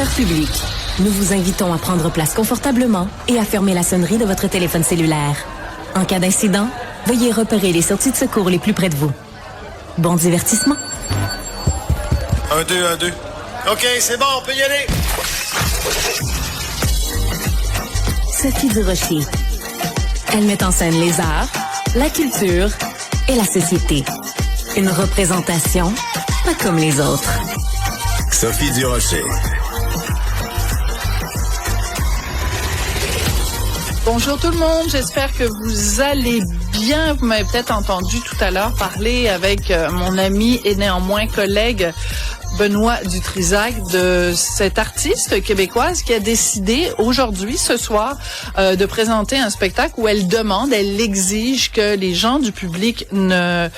Cher public, nous vous invitons à prendre place confortablement et à fermer la sonnerie de votre téléphone cellulaire. En cas d'incident, veuillez repérer les sorties de secours les plus près de vous. Bon divertissement. 1, 2, 1, 2. OK, c'est bon, on peut y aller. Sophie Durocher. Elle met en scène les arts, la culture et la société. Une représentation pas comme les autres. Sophie Durocher. Bonjour tout le monde, j'espère que vous allez bien. Vous m'avez peut-être entendu tout à l'heure parler avec mon ami et néanmoins collègue Benoît Dutrisac de cette artiste québécoise qui a décidé aujourd'hui, ce soir, de présenter un spectacle où elle demande, elle exige que les gens du public n'aient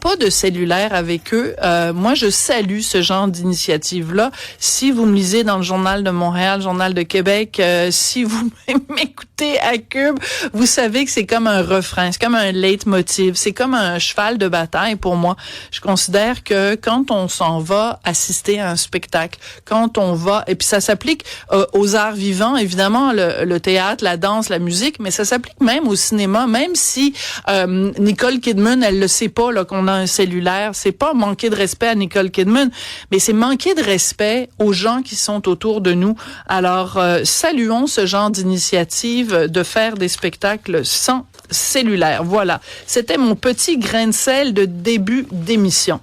pas de cellulaire avec eux. Moi, je salue ce genre d'initiative-là. Si vous me lisez dans le Journal de Montréal, Journal de Québec, si vous m'écoutez à Cube, vous savez que c'est comme un refrain, c'est comme un leitmotiv, c'est comme un cheval de bataille pour moi. Je considère que quand on s'en va assister à un spectacle, quand on va, et puis ça s'applique aux arts vivants, évidemment, le théâtre, la danse, la musique, mais ça s'applique même au cinéma, même si Nicole Kidman, elle le sait pas là qu'on a un cellulaire, c'est pas manquer de respect à Nicole Kidman, mais c'est manquer de respect aux gens qui sont autour de nous. Alors, saluons ce genre d'initiative de faire des spectacles sans cellulaire. Voilà. C'était mon petit grain de sel de début d'émission.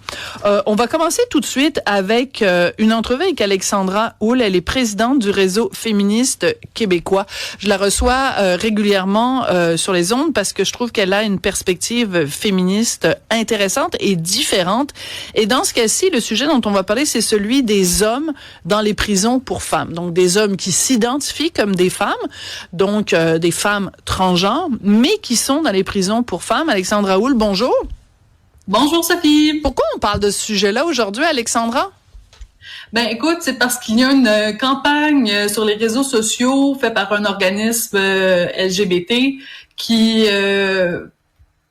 On va commencer tout de suite avec une entrevue avec Alexandra Houle. Elle est présidente du réseau féministe québécois. Je la reçois régulièrement sur les ondes parce que je trouve qu'elle a une perspective féministe intéressante et différente. Et dans ce cas-ci, le sujet dont on va parler, c'est celui des hommes dans les prisons pour femmes. Donc, des hommes qui s'identifient comme des femmes, donc des femmes transgenres, mais qui sont dans les prisons pour femmes. Alexandra Houle, bonjour. Bonjour Sophie. Pourquoi on parle de ce sujet-là aujourd'hui, Alexandra? Ben écoute, c'est parce qu'il y a une campagne sur les réseaux sociaux faite par un organisme LGBT qui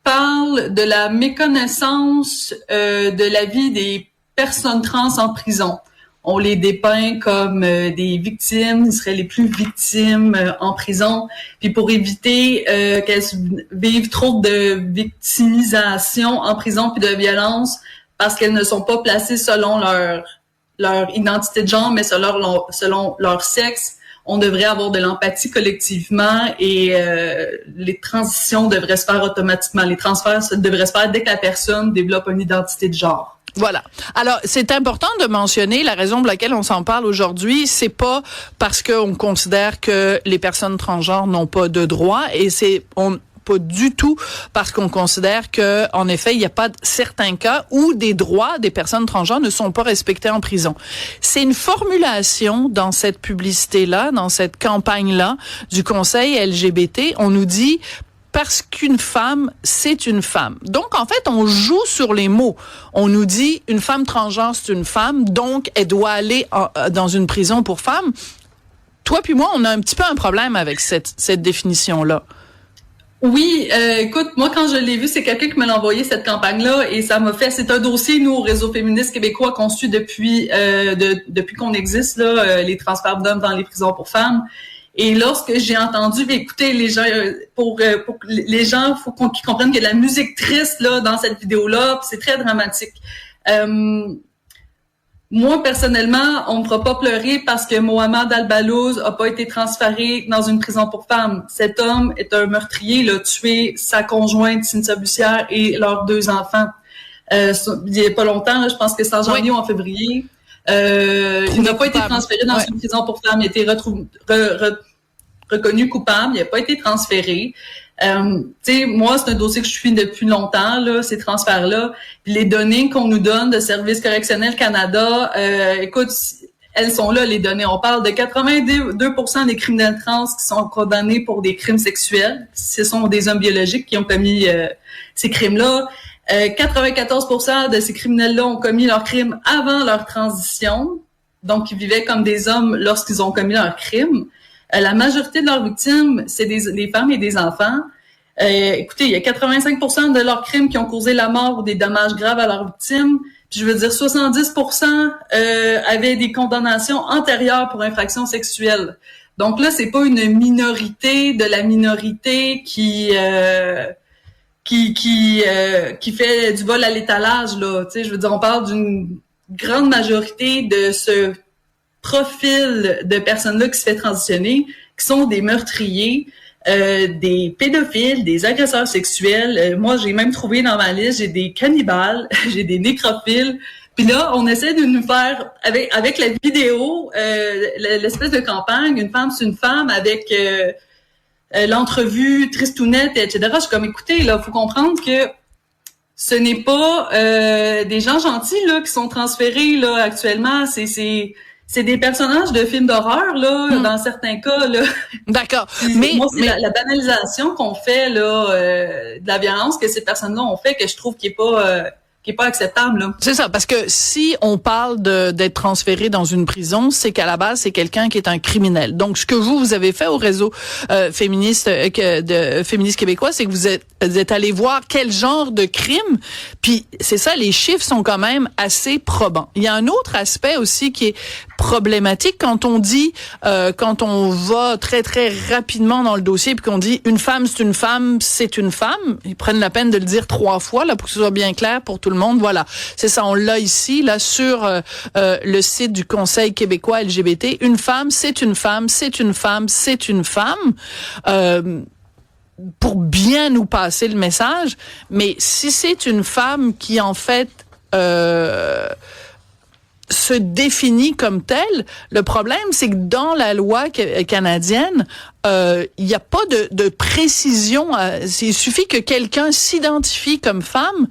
parle de la méconnaissance de la vie des personnes trans en prison. On les dépeint comme des victimes, ils seraient les plus victimes en prison. Puis pour éviter qu'elles vivent trop de victimisation en prison puis de violence, parce qu'elles ne sont pas placées selon leur identité de genre, mais selon leur sexe, on devrait avoir de l'empathie collectivement et les transitions devraient se faire automatiquement. Les transferts devraient se faire dès que la personne développe une identité de genre. Voilà. Alors, c'est important de mentionner la raison pour laquelle on s'en parle aujourd'hui. C'est pas parce qu'on considère que les personnes transgenres n'ont pas de droits et pas du tout parce qu'on considère que, en effet, il n'y a pas certains cas où des droits des personnes transgenres ne sont pas respectés en prison. C'est une formulation dans cette publicité-là, dans cette campagne-là du Conseil LGBT. On nous dit parce qu'une femme, c'est une femme. Donc, en fait, on joue sur les mots. On nous dit, une femme transgenre, c'est une femme, donc elle doit aller dans une prison pour femmes. Toi puis moi, on a un petit peu un problème avec cette définition-là. Oui, écoute, moi, quand je l'ai vu, c'est quelqu'un qui me l'a envoyé, cette campagne-là, et ça m'a fait... C'est un dossier, nous, au Réseau féministe québécois, qu'on suit depuis qu'on existe, là, les transferts d'hommes dans les prisons pour femmes. Et lorsque j'ai entendu, écoutez, les gens, pour les gens, faut qu'ils comprennent qu'il y a de la musique triste là dans cette vidéo-là, c'est très dramatique. Moi, personnellement, on me fera pas pleurer parce que Mohamed Al-Balouz a pas été transféré dans une prison pour femmes. Cet homme est un meurtrier, il a tué sa conjointe Cynthia Bussière et leurs 2 enfants. Il y a pas longtemps, là, je pense que c'est en janvier ou en février. Il n'a pas été transféré dans une prison pour femmes. Il a été reconnu coupable. Il n'a pas été transféré. Tu sais, moi, c'est un dossier que je suis depuis longtemps, là, ces transferts-là. Puis les données qu'on nous donne de Service correctionnel Canada, écoute, elles sont là, les données. On parle de 82% des criminels trans qui sont condamnés pour des crimes sexuels. Ce sont des hommes biologiques qui ont commis ces crimes-là. 94% de ces criminels-là ont commis leurs crimes avant leur transition. Donc, ils vivaient comme des hommes lorsqu'ils ont commis leurs crimes. La majorité de leurs victimes, c'est des femmes et des enfants. Écoutez, il y a 85% de leurs crimes qui ont causé la mort ou des dommages graves à leurs victimes. Puis je veux dire, 70% avaient des condamnations antérieures pour infractions sexuelles. Donc là, c'est pas une minorité de la minorité qui fait du vol à l'étalage, là. Tu sais, je veux dire, on parle d'une grande majorité de ce profil de personnes-là qui se fait transitionner, qui sont des meurtriers, des pédophiles, des agresseurs sexuels. Moi, j'ai même trouvé dans ma liste, j'ai des cannibales, j'ai des nécrophiles. Puis là, on essaie de nous faire, avec la vidéo, l'espèce de campagne, une femme c'est une femme, avec l'entrevue tristounette, etc. Je suis comme, écoutez, là, faut comprendre que ce n'est pas des gens gentils là qui sont transférés là actuellement. C'est des personnages de films d'horreur là, dans certains cas là. D'accord. Mais la banalisation qu'on fait là de la violence que ces personnes-là ont fait que je trouve qui est pas acceptable là. C'est ça, parce que si on parle d'être transféré dans une prison, c'est qu'à la base c'est quelqu'un qui est un criminel. Donc ce que vous avez fait au réseau féministe québécois, c'est que vous êtes allé voir quel genre de crime. Puis c'est ça, les chiffres sont quand même assez probants. Il y a un autre aspect aussi qui est problématique quand on dit quand on va très très rapidement dans le dossier puis qu'on dit une femme c'est une femme, c'est une femme. Ils prennent la peine de le dire 3 fois là pour que ce soit bien clair pour tout le monde. Voilà, c'est ça, on l'a ici là sur le site du Conseil québécois LGBT. Une femme, c'est une femme, c'est une femme, c'est une femme. Pour bien nous passer le message, mais si c'est une femme qui en fait se définit comme telle, le problème c'est que dans la loi canadienne, il n'y a pas de précision. Il suffit que quelqu'un s'identifie comme femme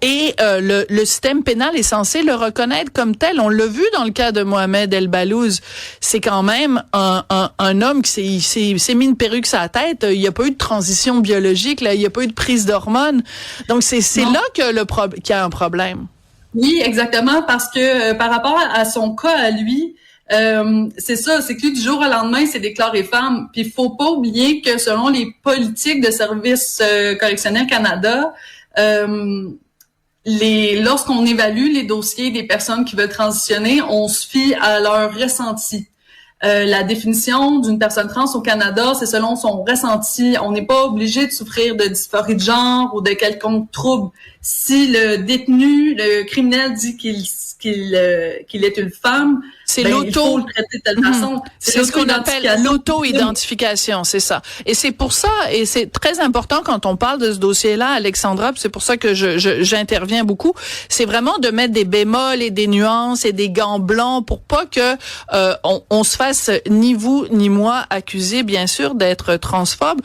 et le système pénal est censé le reconnaître comme tel. On l'a vu dans le cas de Mohamed El Balouz. C'est quand même un homme qui s'est mis une perruque sur la tête. Il n'y a pas eu de transition biologique, là. Il n'y a pas eu de prise d'hormones. Donc c'est là que qu'il y a un problème. Oui, exactement, parce que par rapport à son cas à lui, c'est ça, c'est que lui, du jour au lendemain, il s'est déclaré femme. Puis il faut pas oublier que selon les politiques de Service correctionnel Canada, lorsqu'on évalue les dossiers des personnes qui veulent transitionner, on se fie à leur ressenti. La définition d'une personne trans au Canada, c'est selon son ressenti. On n'est pas obligé de souffrir de dysphorie de genre ou de quelconque trouble. Si le détenu, le criminel dit qu'il est une femme, c'est il faut le traiter de telle façon. C'est ce qu'on appelle l'auto-identification, c'est ça. Et c'est pour ça, et c'est très important quand on parle de ce dossier-là, Alexandra, c'est pour ça que j'interviens beaucoup, c'est vraiment de mettre des bémols et des nuances et des gants blancs pour pas que on se fasse, ni vous ni moi, accuser, bien sûr, d'être transphobe.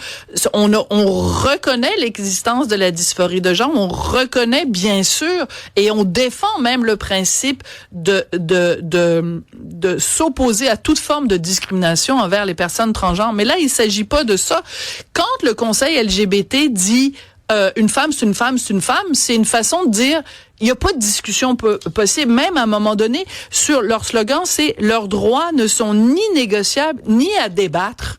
On reconnaît l'existence de la dysphorie de genre, on reconnaît, bien sûr, et on défend même le principe de s'opposer à toute forme de discrimination envers les personnes transgenres. Mais là, il s'agit pas de ça. Quand le Conseil LGBT dit une femme, c'est une femme, c'est une femme, c'est une façon de dire il n'y a pas de discussion possible. Même à un moment donné, sur leur slogan, c'est leurs droits ne sont ni négociables ni à débattre.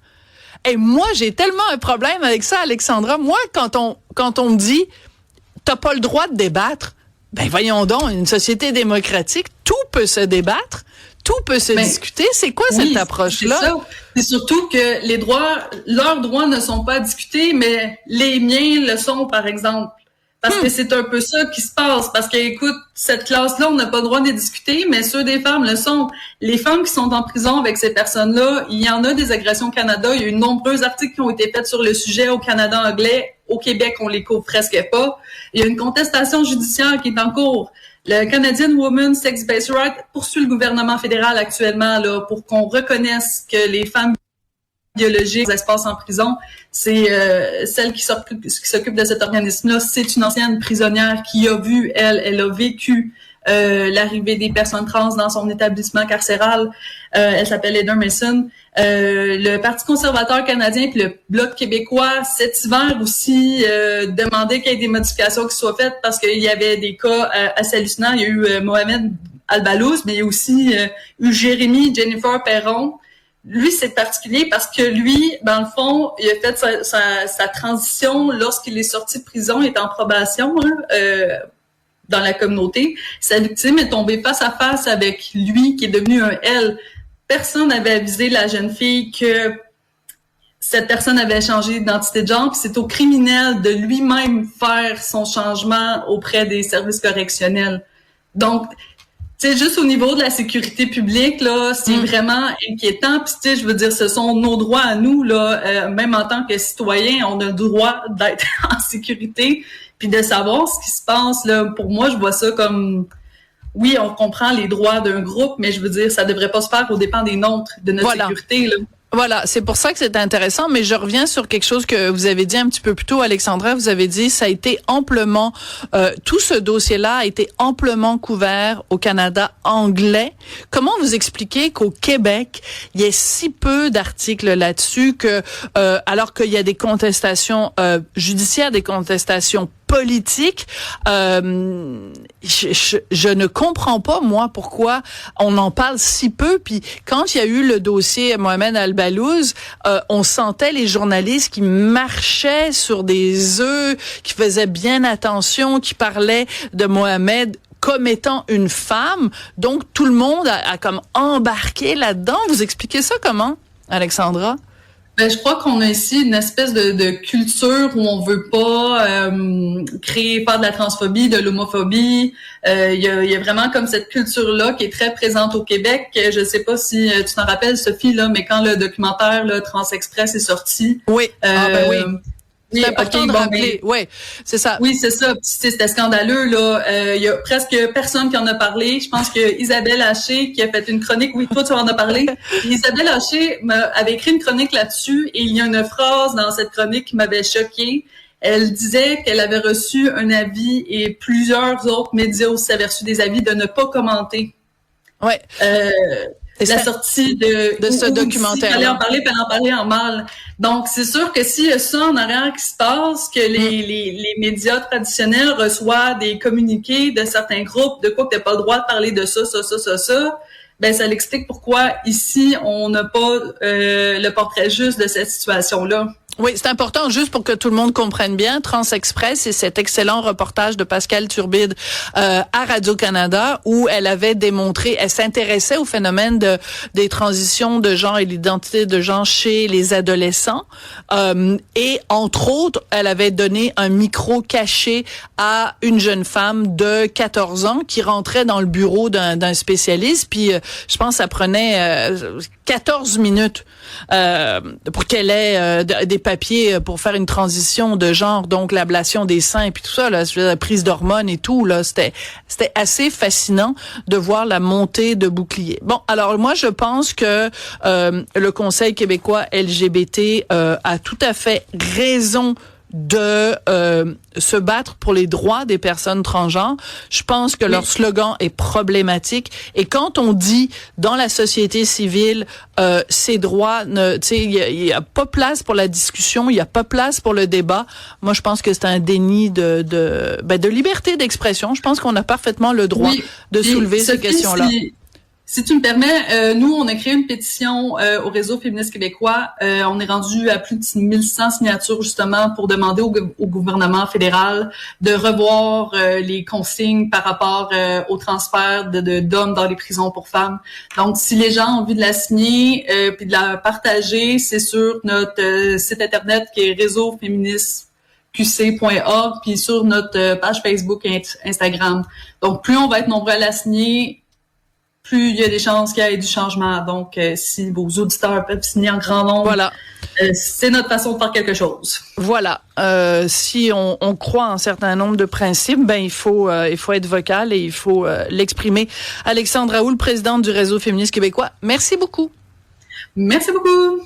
Et moi, j'ai tellement un problème avec ça, Alexandra. Moi, quand on me dit t'as pas le droit de débattre, ben voyons donc, une société démocratique, tout peut se débattre, tout peut se discuter. C'est quoi cette approche-là? C'est surtout que leurs droits ne sont pas discutés, mais les miens le sont, par exemple. Parce que c'est un peu ça qui se passe. Parce que, écoute, cette classe-là, on n'a pas le droit de les discuter, mais ceux des femmes le sont. Les femmes qui sont en prison avec ces personnes-là, il y en a des agressions au Canada. Il y a eu de nombreux articles qui ont été faits sur le sujet au Canada anglais. Au Québec, on les couvre presque pas. Il y a une contestation judiciaire qui est en cours. Le Canadian Women's Sex-Based Right poursuit le gouvernement fédéral actuellement là pour qu'on reconnaisse que les femmes biologiques des espaces en prison, c'est celle qui s'occupe de cet organisme-là, c'est une ancienne prisonnière qui a vu, elle a vécu l'arrivée des personnes trans dans son établissement carcéral. Elle s'appelle Heather Mason. Le Parti conservateur canadien puis le Bloc québécois cet hiver aussi demandaient qu'il y ait des modifications qui soient faites parce qu'il y avait des cas assez hallucinants. Il y a eu Mohamed El Balouz, mais il y a aussi eu Jennifer Perron. lui, c'est particulier parce que lui, dans le fond, il a fait sa transition lorsqu'il est sorti de prison, il est en probation dans la communauté. Sa victime est tombée face à face avec lui, qui est devenu un elle. Personne n'avait avisé la jeune fille que cette personne avait changé d'identité de genre, puis c'est au criminel de lui-même faire son changement auprès des services correctionnels. Donc, tu sais, juste au niveau de la sécurité publique, là, c'est vraiment inquiétant. Puis, tu sais, je veux dire, ce sont nos droits à nous, là, même en tant que citoyens, on a le droit d'être en sécurité, puis de savoir ce qui se passe. Là, pour moi, je vois ça comme, oui, on comprend les droits d'un groupe, mais je veux dire, ça devrait pas se faire aux dépens des nôtres, de notre sécurité, là. Voilà, c'est pour ça que c'est intéressant, mais je reviens sur quelque chose que vous avez dit un petit peu plus tôt, Alexandra. Vous avez dit ça a été amplement, tout ce dossier-là a été amplement couvert au Canada anglais. Comment vous expliquez qu'au Québec, il y ait si peu d'articles là-dessus, que alors qu'il y a des contestations judiciaires, des contestations politique, je ne comprends pas, moi, pourquoi on en parle si peu. Puis quand il y a eu le dossier Mohamed Al-Balouz, on sentait les journalistes qui marchaient sur des œufs, qui faisaient bien attention, qui parlaient de Mohamed comme étant une femme. Donc tout le monde a comme embarqué là-dedans. Vous expliquez ça comment, Alexandra? Ben, je crois qu'on a ici une espèce de culture où on veut pas faire de la transphobie, de l'homophobie. Il y a vraiment comme cette culture-là qui est très présente au Québec. Je sais pas si tu t'en rappelles, Sophie, là, mais quand le documentaire là, Trans-Express est sorti. Oui. Oui. C'est important de Ben, rappeler. Oui, c'est ça. Oui, c'est ça. C'était scandaleux, là. Il y a presque personne qui en a parlé. Je pense que Isabelle Haché, qui a fait une chronique, oui, toi, tu en as parlé. Isabelle Haché avait écrit une chronique là-dessus, et il y a une phrase dans cette chronique qui m'avait choquée. Elle disait qu'elle avait reçu un avis, et plusieurs autres médias aussi avaient reçu des avis de ne pas commenter. Ouais. La sortie de ce documentaire. Elle en parler, puis elle en parlait en mal. Donc, c'est sûr que s'il y a ça en arrière qui se passe, que les médias traditionnels reçoivent des communiqués de certains groupes, de quoi que t'as pas le droit de parler de ça, ben ça l'explique pourquoi ici, on n'a pas le portrait juste de cette situation-là. Oui, c'est important, juste pour que tout le monde comprenne bien. Trans-Express, c'est cet excellent reportage de Pascale Turbide à Radio-Canada, où elle avait démontré, elle s'intéressait au phénomène des transitions de genre et l'identité de genre chez les adolescents. Et entre autres, elle avait donné un micro caché à une jeune femme de 14 ans qui rentrait dans le bureau d'un spécialiste. Puis, je pense que ça prenait 14 minutes pour qu'elle ait des papiers pour faire une transition de genre, donc l'ablation des seins et puis tout ça, là, la prise d'hormones et tout, là, c'était assez fascinant de voir la montée de boucliers. Bon, alors moi je pense que le Conseil québécois LGBT a tout à fait raison de se battre pour les droits des personnes transgenres. Je pense que leur slogan est problématique, et quand on dit dans la société civile ces droits, tu sais, il y a pas place pour la discussion, il y a pas place pour le débat. Moi, je pense que c'est un déni de liberté d'expression. Je pense qu'on a parfaitement le droit de soulever ces questions-là. Si tu me permets, nous, on a créé une pétition au Réseau féministe québécois. On est rendu à plus de 1100 signatures, justement, pour demander au gouvernement fédéral de revoir les consignes par rapport au transfert d'hommes dans les prisons pour femmes. Donc, si les gens ont envie de la signer puis de la partager, c'est sur notre site Internet qui est réseauféministeqc.org, puis sur notre page Facebook et Instagram. Donc, plus on va être nombreux à la signer, plus il y a des chances qu'il y ait du changement. Donc, si vos auditeurs peuvent signer en grand nombre, voilà. C'est notre façon de faire quelque chose. Voilà. Si on croit en un certain nombre de principes, ben il faut être vocal et il faut l'exprimer. Alexandra Houle, présidente du Réseau féministe québécois, merci beaucoup. Merci beaucoup.